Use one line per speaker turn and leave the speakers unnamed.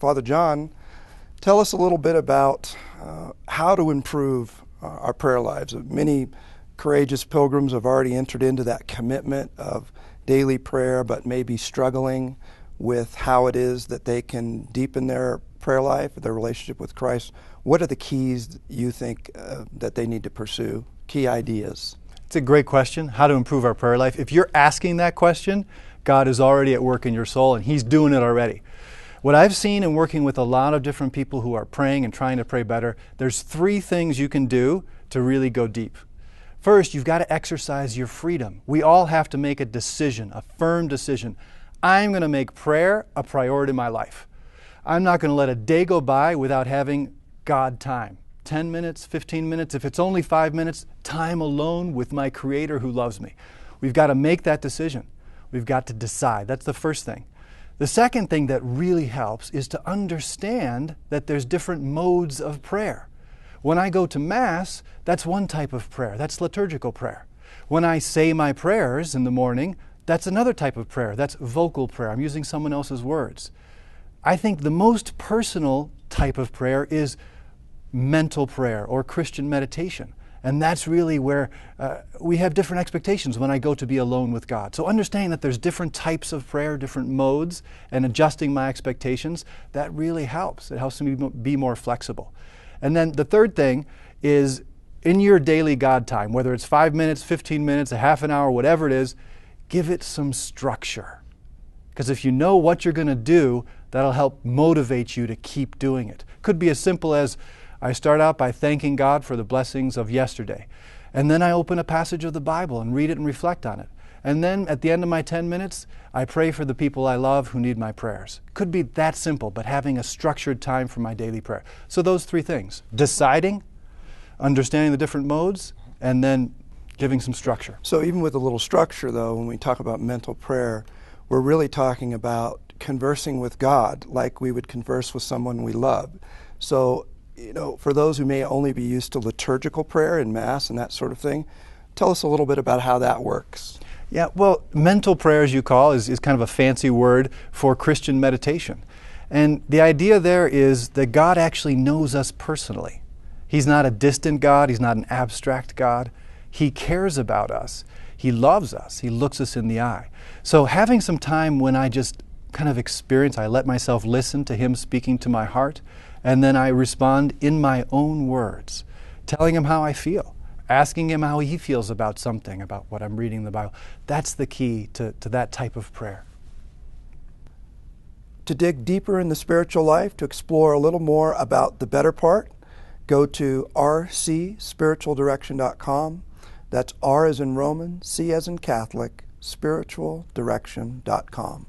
Father John, tell us a little bit about how to improve our prayer lives. Many courageous pilgrims have already entered into that commitment of daily prayer, but may be struggling with how it is that they can deepen their prayer life, their relationship with Christ. What are the keys you think that they need to pursue? Key ideas?
It's a great question, how to improve our prayer life. If you're asking that question, God is already at work in your soul, and He's doing it already. What I've seen in working with a lot of different people who are praying and trying to pray better, there's 3 things you can do to really go deep. First, you've got to exercise your freedom. We all have to make a decision, a firm decision. I'm going to make prayer a priority in my life. I'm not going to let a day go by without having God time. 10 minutes, 15 minutes, if it's only 5 minutes, time alone with my Creator who loves me. We've got to make that decision. We've got to decide. That's the first thing. The second thing that really helps is to understand that there's different modes of prayer. When I go to Mass, that's one type of prayer. That's liturgical prayer. When I say my prayers in the morning, that's another type of prayer. That's vocal prayer. I'm using someone else's words. I think the most personal type of prayer is mental prayer or Christian meditation. And that's really where we have different expectations when I go to be alone with God. So understanding that there's different types of prayer, different modes, and adjusting my expectations, that really helps. It helps me be more flexible. And then the third thing is in your daily God time, whether it's 5 minutes, 15 minutes, a half an hour, whatever it is, give it some structure. Because if you know what you're going to do, that'll help motivate you to keep doing it. Could be as simple as I start out by thanking God for the blessings of yesterday. And then I open a passage of the Bible and read it and reflect on it. And then at the end of my 10 minutes, I pray for the people I love who need my prayers. Could be that simple, but having a structured time for my daily prayer. So those 3 things: deciding, understanding the different modes, and then giving some structure.
So even with a little structure, though, when we talk about mental prayer, we're really talking about conversing with God like we would converse with someone we love. So, for those who may only be used to liturgical prayer in Mass and that sort of thing, tell us a little bit about how that works.
Yeah, well, mental prayer, as you call, is kind of a fancy word for Christian meditation. And the idea there is that God actually knows us personally. He's not a distant God. He's not an abstract God. He cares about us. He loves us. He looks us in the eye. So having some time when I just kind of experience, I let myself listen to Him speaking to my heart, and then I respond in my own words, telling Him how I feel, asking Him how He feels about something, about what I'm reading in the Bible. That's the key to that type of prayer.
To dig deeper in the spiritual life, to explore a little more about the better part, go to rcspiritualdirection.com. That's R as in Roman, C as in Catholic, spiritualdirection.com.